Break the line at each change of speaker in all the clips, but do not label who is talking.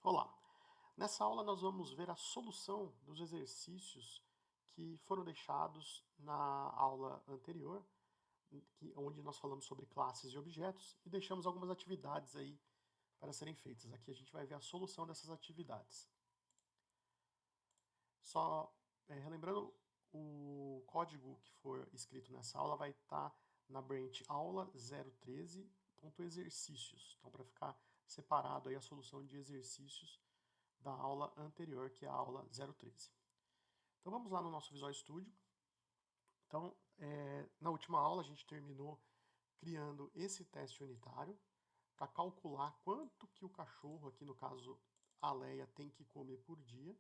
Olá! Nessa aula nós vamos ver a solução dos exercícios que foram deixados na aula anterior, onde nós falamos sobre classes e objetos e deixamos algumas atividades aí para serem feitas. Aqui a gente vai ver a solução dessas atividades. Só relembrando, o código que for escrito nessa aula vai estar na branch aula 013.exercícios. Então, para ficar separado aí a solução de exercícios da aula anterior, que é a aula 013. Então vamos lá no nosso Visual Studio. Então, na última aula a gente terminou criando esse teste unitário para calcular quanto que o cachorro, aqui no caso a Leia, tem que comer por dia.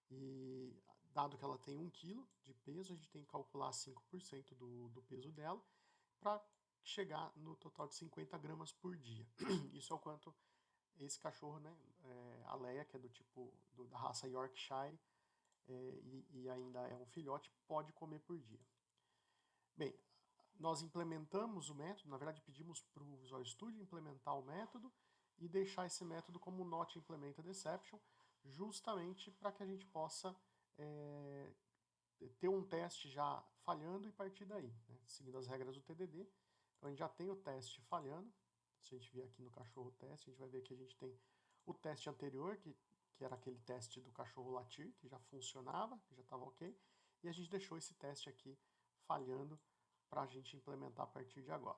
E dado que ela tem 1 kg de peso, a gente tem que calcular 5% do peso dela para chegar no total de 50 gramas por dia. Isso é o quanto esse cachorro, né, a Leia, que é do tipo da raça Yorkshire, e ainda é um filhote, pode comer por dia. Bem, nós implementamos o método, na verdade pedimos para o Visual Studio implementar o método e deixar esse método como not implemented exception, justamente para que a gente possa ter um teste já falhando e partir daí, né, seguindo as regras do TDD. Então a gente já tem o teste falhando. Se a gente vier aqui no cachorro teste, a gente vai ver que a gente tem o teste anterior, que era aquele teste do cachorro latir, que já funcionava, que já estava ok, e a gente deixou esse teste aqui falhando para a gente implementar a partir de agora.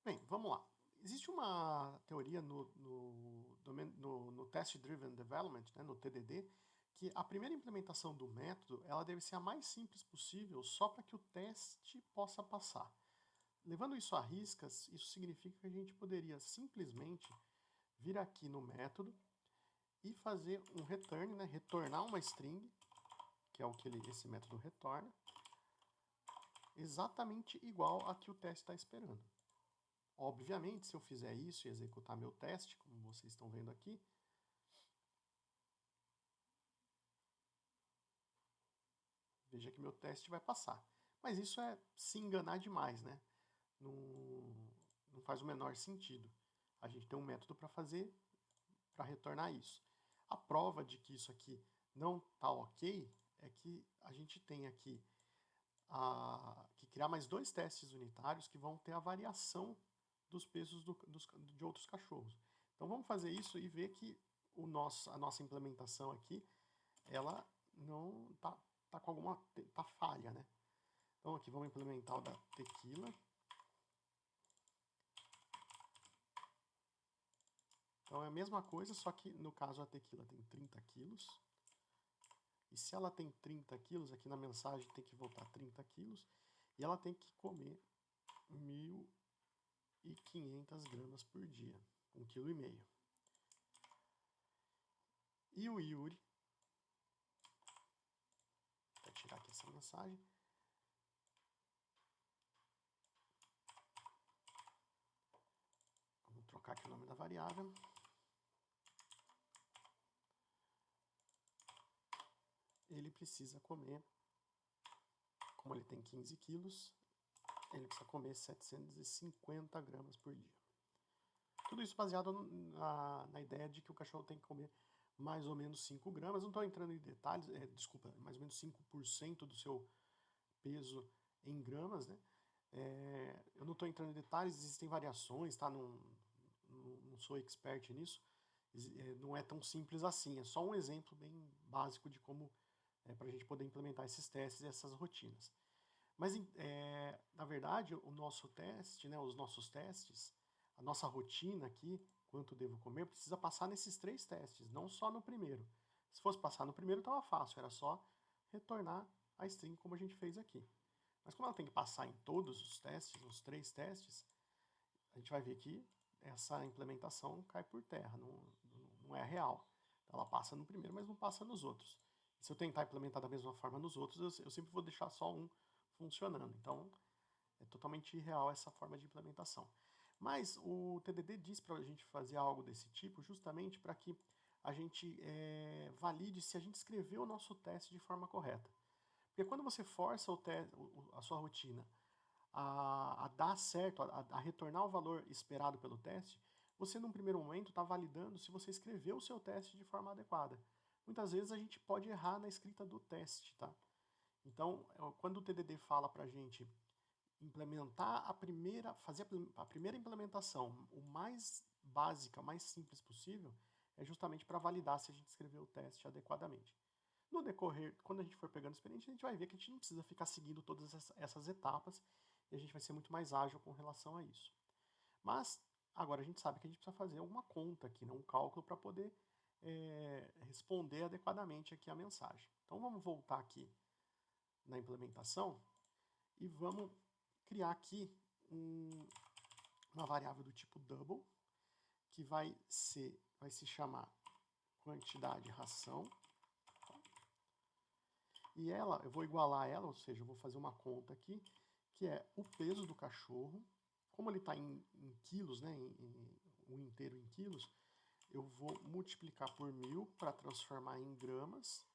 Bem, vamos lá. Existe uma teoria no Test Driven Development, né, no TDD, que a primeira implementação do método ela deve ser a mais simples possível, só para que o teste possa passar. Levando isso a riscas, isso significa que a gente poderia simplesmente vir aqui no método e fazer um return, né, retornar uma string, que é o que esse método retorna, exatamente igual a que o teste está esperando. Obviamente, se eu fizer isso e executar meu teste, como vocês estão vendo aqui, veja que meu teste vai passar. Mas isso é se enganar demais, né? Não faz o menor sentido. A gente tem um método para fazer, para retornar isso. A prova de que isso aqui não está ok é que a gente tem aqui que criar mais 2 testes unitários que vão ter a variação dos pesos de outros cachorros. Então vamos fazer isso e ver que a nossa implementação aqui, ela não tá com alguma falha, né? Então aqui vamos implementar o da tequila. Então é a mesma coisa, só que no caso a tequila tem 30 quilos. E se ela tem 30 quilos, aqui na mensagem tem que voltar 30 quilos. E ela tem que comer 1.500 gramas por dia, 1,5 kg. E o Yuri, vou tirar aqui essa mensagem, vamos trocar aqui o nome da variável. Ele precisa comer, como ele tem 15 quilos, ele precisa comer 750 gramas por dia. Tudo isso baseado na ideia de que o cachorro tem que comer mais ou menos 5 gramas. Não estou entrando em detalhes, desculpa, mais ou menos 5% do seu peso em gramas, né? Eu não estou entrando em detalhes, existem variações, tá? Não sou expert nisso. Não é tão simples assim, é só um exemplo bem básico de como para a gente poder implementar esses testes e essas rotinas. Mas, na verdade, o nosso teste, né, os nossos testes, a nossa rotina aqui, quanto devo comer, precisa passar nesses 3 testes, não só no primeiro. Se fosse passar no primeiro, estava fácil, era só retornar a string como a gente fez aqui. Mas como ela tem que passar em todos os testes, os 3 testes, a gente vai ver que essa implementação cai por terra, não é real. Ela passa no primeiro, mas não passa nos outros. Se eu tentar implementar da mesma forma nos outros, eu sempre vou deixar só um funcionando. Então, é totalmente irreal essa forma de implementação. Mas o TDD diz para a gente fazer algo desse tipo justamente para que a gente valide se a gente escreveu o nosso teste de forma correta. Porque quando você força a sua rotina a dar certo, a retornar o valor esperado pelo teste, você num primeiro momento está validando se você escreveu o seu teste de forma adequada. Muitas vezes a gente pode errar na escrita do teste, tá? Então, quando o TDD fala para a gente implementar fazer a primeira implementação o mais básica, mais simples possível, é justamente para validar se a gente escreveu o teste adequadamente. No decorrer, quando a gente for pegando experiência, a gente vai ver que a gente não precisa ficar seguindo todas essas etapas e a gente vai ser muito mais ágil com relação a isso. Mas agora a gente sabe que a gente precisa fazer uma conta aqui, né, um cálculo para poder responder adequadamente aqui a mensagem. Então vamos voltar aqui na implementação e vamos criar aqui uma variável do tipo double, que vai se chamar quantidade ração. E ela, eu vou igualar ela, ou seja, eu vou fazer uma conta aqui, que é o peso do cachorro. Como ele está em quilos, né, um inteiro em quilos, eu vou multiplicar por 1000 para transformar em gramas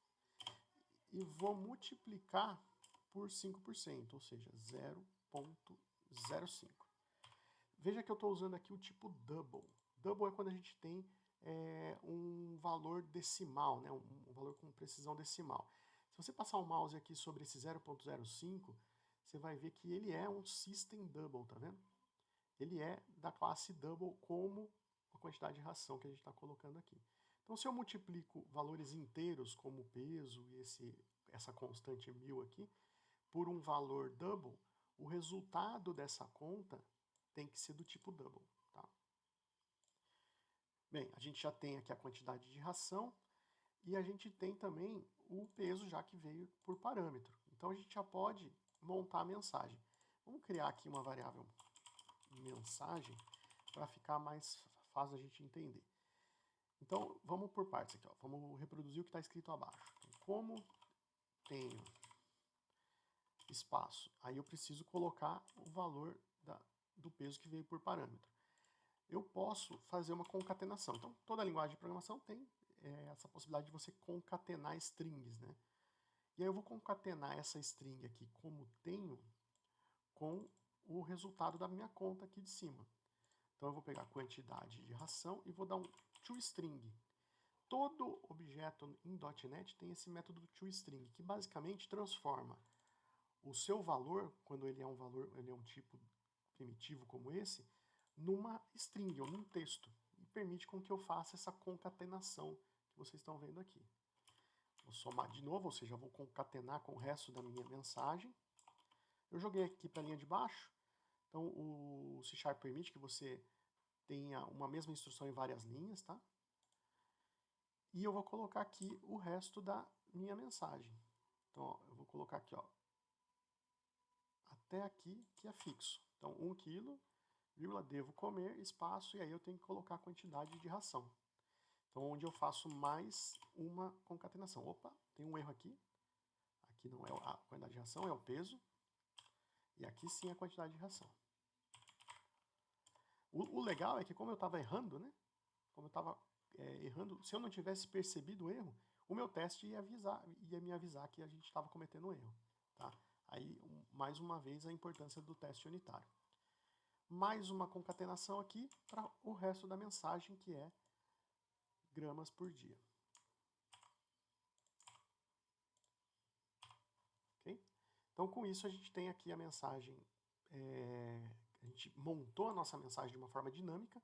e vou multiplicar por 5%, ou seja, 0,05. Veja que eu estou usando aqui o tipo double. Double é quando a gente tem um valor decimal, né, um valor com precisão decimal. Se você passar o mouse aqui sobre esse 0,05, você vai ver que ele é um system double, tá vendo? Ele é da classe double como a quantidade de ração que a gente está colocando aqui. Então, se eu multiplico valores inteiros, como o peso e essa constante 1000 aqui, por um valor double, o resultado dessa conta tem que ser do tipo double. Tá? Bem, a gente já tem aqui a quantidade de ração e a gente tem também o peso já que veio por parâmetro. Então, a gente já pode montar a mensagem. Vamos criar aqui uma variável mensagem para ficar mais fácil a gente entender. Então, vamos por partes aqui. Ó. Vamos reproduzir o que está escrito abaixo. Então, como tenho espaço, aí eu preciso colocar o valor do peso que veio por parâmetro. Eu posso fazer uma concatenação. Então, toda linguagem de programação tem essa possibilidade de você concatenar strings, né? E aí eu vou concatenar essa string aqui como tenho com o resultado da minha conta aqui de cima. Então eu vou pegar a quantidade de ração e vou dar um toString. Todo objeto em .NET tem esse método toString, que basicamente transforma o seu valor, quando ele é um tipo primitivo como esse, numa string ou num texto. E permite com que eu faça essa concatenação que vocês estão vendo aqui. Vou somar de novo, ou seja, vou concatenar com o resto da minha mensagem. Eu joguei aqui para a linha de baixo. Então o C# permite que você tenha uma mesma instrução em várias linhas, tá? E eu vou colocar aqui o resto da minha mensagem. Então, ó, eu vou colocar aqui, ó, até aqui, que é fixo. Então, 1 quilo, vírgula, devo comer, espaço, e aí eu tenho que colocar a quantidade de ração. Então, onde eu faço mais uma concatenação. Opa, tem um erro aqui. Aqui não é a quantidade de ração, é o peso. E aqui sim é a quantidade de ração. O legal é que como eu estava errando, né? Como eu estava errando, se eu não tivesse percebido o erro, o meu teste ia me avisar que a gente estava cometendo um erro. Tá? Aí, mais uma vez, a importância do teste unitário. Mais uma concatenação aqui para o resto da mensagem, que é gramas por dia. Okay? Então, com isso, a gente tem aqui a mensagem, a gente montou a nossa mensagem de uma forma dinâmica,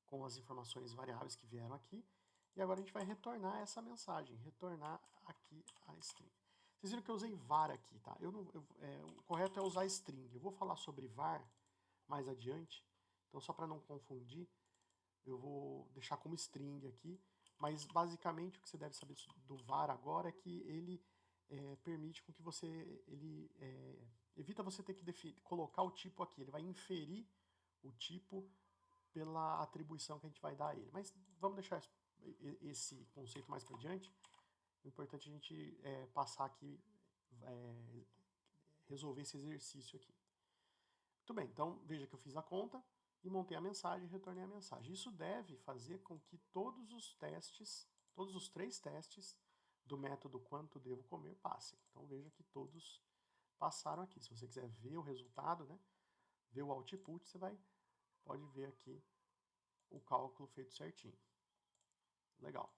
com as informações variáveis que vieram aqui, e agora a gente vai retornar essa mensagem, retornar aqui a string. Vocês viram que eu usei var aqui, tá? O correto é usar string. Eu vou falar sobre var mais adiante, então só para não confundir, eu vou deixar como string aqui, mas basicamente o que você deve saber do var agora é que ele permite com que você, evita você ter que colocar o tipo aqui, ele vai inferir o tipo pela atribuição que a gente vai dar a ele. Mas vamos deixar esse conceito mais para diante. O importante é a gente passar aqui, resolver esse exercício aqui. Muito bem, então veja que eu fiz a conta e montei a mensagem e retornei a mensagem. Isso deve fazer com que todos os 3 testes do método quanto devo comer passem. Então veja que todos passaram aqui. Se você quiser ver o resultado, né, ver o output, você pode ver aqui o cálculo feito certinho. Legal.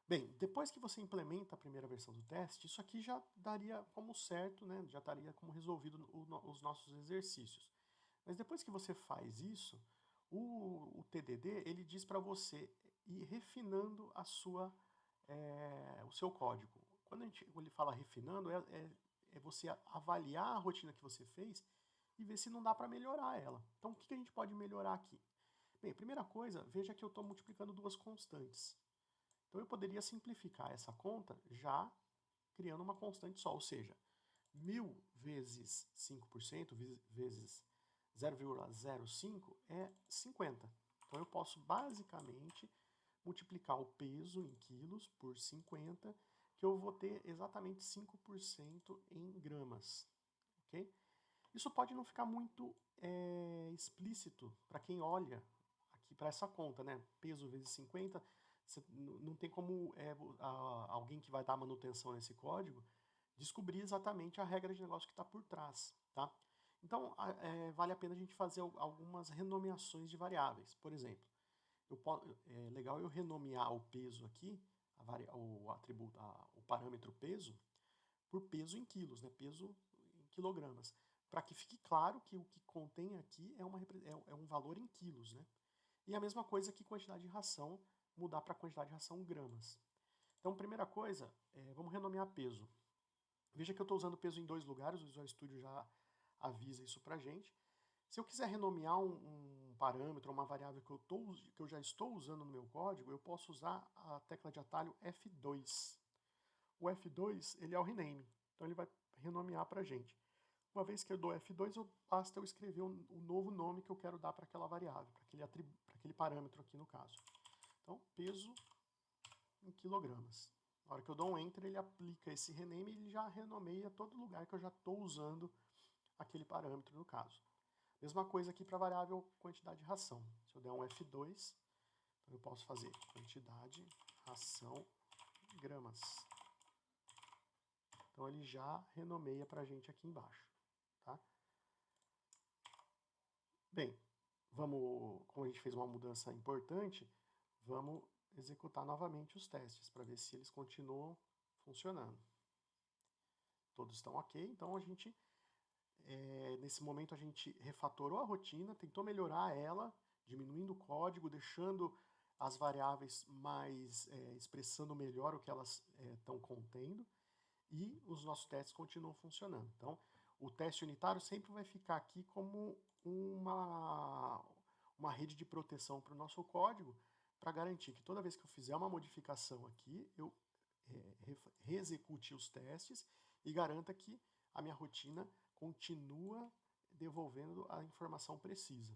Bem, depois que você implementa a primeira versão do teste, isso aqui já daria como certo, né? Já estaria como resolvido os nossos exercícios. Mas depois que você faz isso, o TDD ele diz para você ir refinando o seu código. Quando ele fala refinando, é você avaliar a rotina que você fez e ver se não dá para melhorar ela. Então, o que a gente pode melhorar aqui? Bem, primeira coisa, veja que eu estou multiplicando duas constantes. Então, eu poderia simplificar essa conta já criando uma constante só, ou seja, 1000 vezes 5% vezes 0,05 é 50. Então, eu posso basicamente multiplicar o peso em quilos por 50, que eu vou ter exatamente 5% em gramas, ok? Isso pode não ficar muito explícito para quem olha aqui para essa conta, né? Peso vezes 50, não tem como alguém que vai dar manutenção nesse código descobrir exatamente a regra de negócio que está por trás, tá? Então, vale a pena a gente fazer algumas renomeações de variáveis. Por exemplo, é legal eu renomear o peso aqui, o atributo, o parâmetro peso, por peso em quilos, né? Peso em quilogramas, para que fique claro que o que contém aqui é um valor em quilos, né? E a mesma coisa que quantidade de ração, mudar para quantidade de ração gramas. Então, primeira coisa, vamos renomear peso. Veja que eu estou usando peso em dois lugares, o Visual Studio já avisa isso para a gente. Se eu quiser renomear um parâmetro, uma variável que eu já estou usando no meu código, eu posso usar a tecla de atalho F2. O F2 ele é o rename, então ele vai renomear para a gente. Uma vez que eu dou F2, basta eu escrever o novo nome que eu quero dar para aquela variável, para aquele parâmetro aqui no caso. Então, peso em quilogramas. Na hora que eu dou um Enter, ele aplica esse rename e ele já renomeia todo lugar que eu já estou usando aquele parâmetro no caso. Mesma coisa aqui para a variável quantidade de ração. Se eu der um F2, então eu posso fazer quantidade, ração, gramas. Então ele já renomeia para a gente aqui embaixo. Tá? Bem, como a gente fez uma mudança importante, vamos executar novamente os testes para ver se eles continuam funcionando. Todos estão ok, então nesse momento a gente refatorou a rotina, tentou melhorar ela, diminuindo o código, deixando as variáveis expressando melhor o que elas estão contendo, e os nossos testes continuam funcionando. Então, o teste unitário sempre vai ficar aqui como uma rede de proteção para o nosso código, para garantir que toda vez que eu fizer uma modificação aqui, eu reexecute os testes e garanta que a minha rotina continua devolvendo a informação precisa.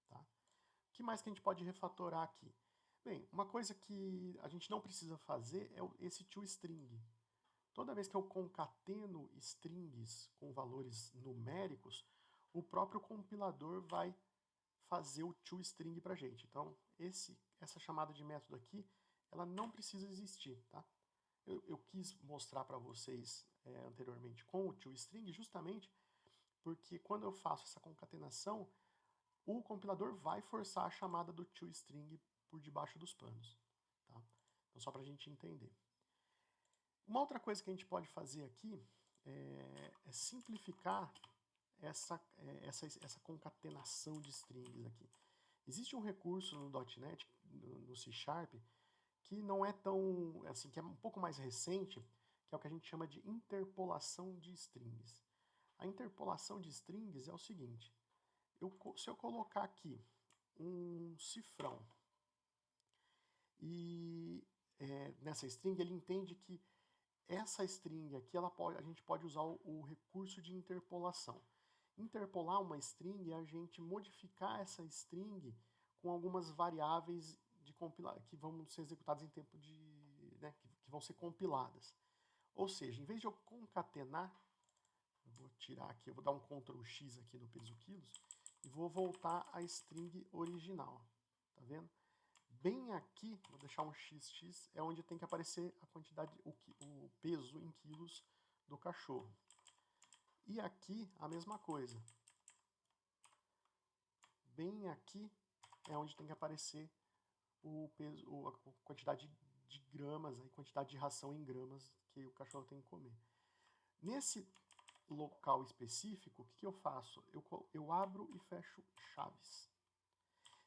Tá? O que mais que a gente pode refatorar aqui? Bem, uma coisa que a gente não precisa fazer é esse toString. Toda vez que eu concateno strings com valores numéricos, o próprio compilador vai fazer o toString para a gente. Então, essa chamada de método aqui, ela não precisa existir. Tá? Eu quis mostrar para vocês anteriormente com o toString justamente porque quando eu faço essa concatenação, o compilador vai forçar a chamada do toString por debaixo dos panos. Tá? Então, só para a gente entender. Uma outra coisa que a gente pode fazer aqui é simplificar essa concatenação de strings aqui. Existe um recurso no .NET, no C Sharp, que não é tão, assim, que é um pouco mais recente, que é o que a gente chama de interpolação de strings. A interpolação de strings é o seguinte, se eu colocar aqui um cifrão e nessa string ele entende que essa string aqui a gente pode usar o recurso de interpolação. Interpolar uma string é a gente modificar essa string com algumas variáveis que vão ser executadas em tempo que vão ser compiladas. Ou seja, em vez de eu concatenar, eu vou tirar aqui, eu vou dar um Ctrl X aqui no peso quilos e vou voltar à string original. Tá vendo? Bem aqui, vou deixar um XX, é onde tem que aparecer a quantidade, o peso em quilos do cachorro. E aqui a mesma coisa. Bem aqui é onde tem que aparecer o peso, a quantidade de gramas, a quantidade de ração em gramas que o cachorro tem que comer. Nesse local específico, o que eu faço? Eu abro e fecho chaves.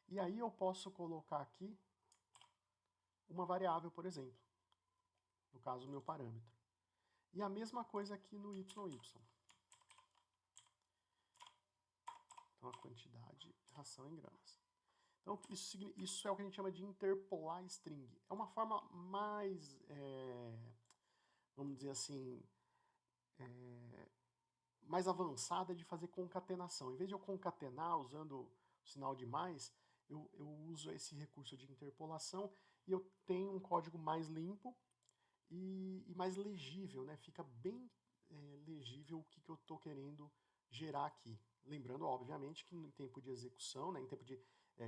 E aí eu posso colocar aqui uma variável, por exemplo. No caso, o meu parâmetro. E a mesma coisa aqui no YY. Então, a quantidade de ração em gramas. Então, isso é o que a gente chama de interpolar string. É uma forma mais, vamos dizer assim, mais avançada de fazer concatenação. Em vez de eu concatenar usando o sinal de mais, eu uso esse recurso de interpolação e eu tenho um código mais limpo e mais legível, né? Fica bem legível o que eu estou querendo gerar aqui. Lembrando, obviamente, que em tempo de execução, né, em tempo de,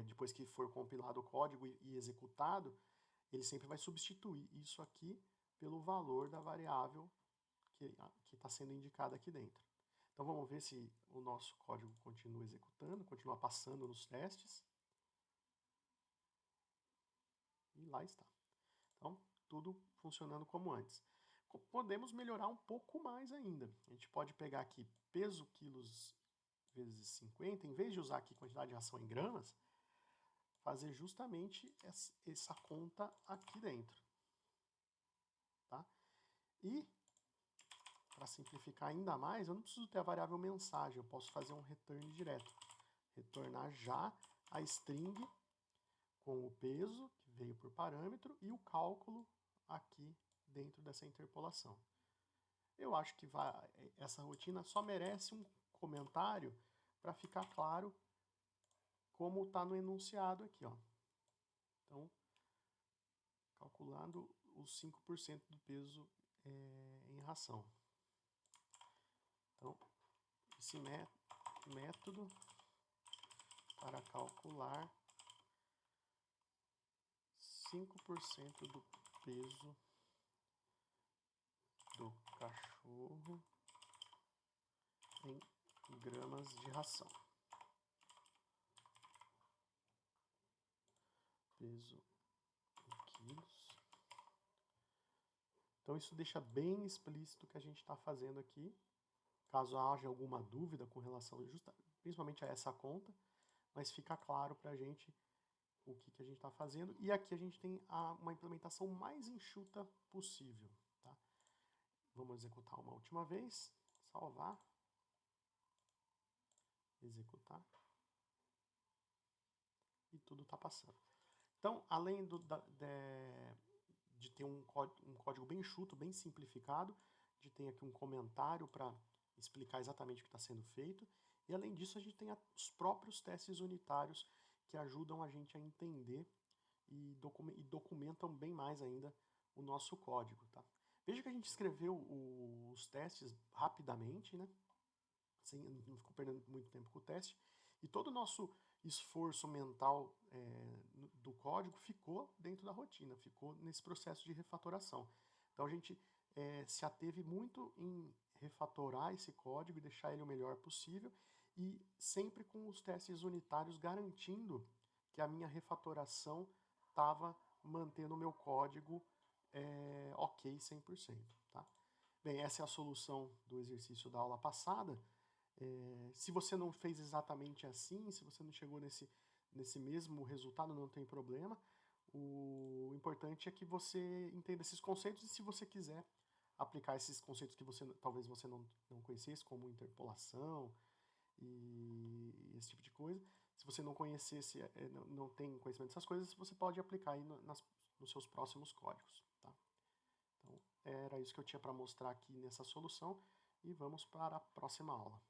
depois que for compilado o código e executado, ele sempre vai substituir isso aqui pelo valor da variável que está sendo indicada aqui dentro. Então vamos ver se o nosso código continua executando, continua passando nos testes. E lá está. Então, tudo funcionando como antes. Podemos melhorar um pouco mais ainda. A gente pode pegar aqui peso quilos vezes 50, em vez de usar aqui quantidade de ração em gramas, fazer justamente essa conta aqui dentro. Tá? E, para simplificar ainda mais, eu não preciso ter a variável mensagem, eu posso fazer um return direto. Retornar já a string com o peso, que veio por parâmetro, e o cálculo aqui dentro dessa interpolação. Eu acho que essa rotina só merece um comentário para ficar claro como está no enunciado aqui. Ó. Então, calculando os 5% do peso em ração. Então, esse método para calcular 5% do peso do cachorro em gramas de ração. Peso em quilos. Então isso deixa bem explícito o que a gente está fazendo aqui. Caso haja alguma dúvida com relação principalmente a essa conta, mas fica claro para a gente o que a gente está fazendo. E aqui a gente tem uma implementação mais enxuta possível. Tá? Vamos executar uma última vez, salvar, executar. E tudo está passando. Então, além de ter um código bem enxuto, bem simplificado, de ter aqui um comentário para explicar exatamente o que está sendo feito, e além disso a gente tem os próprios testes unitários que ajudam a gente a entender e documentam bem mais ainda o nosso código. Tá? Veja que a gente escreveu os testes rapidamente, né? Não ficou perdendo muito tempo com o teste, e todo o nosso esforço mental do código ficou dentro da rotina, ficou nesse processo de refatoração. Então a gente se ateve muito em refatorar esse código e deixar ele o melhor possível, e sempre com os testes unitários garantindo que a minha refatoração estava mantendo o meu código ok 100%. Tá? Bem, essa é a solução do exercício da aula passada. Se você não fez exatamente assim, se você não chegou nesse mesmo resultado, não tem problema. O importante é que você entenda esses conceitos, e se você quiser aplicar esses conceitos que talvez você não conhecesse, como interpolação e esse tipo de coisa, se você não conhecesse, não tem conhecimento dessas coisas, você pode aplicar aí nos seus próximos códigos. Tá? Então, era isso que eu tinha para mostrar aqui nessa solução, e vamos para a próxima aula.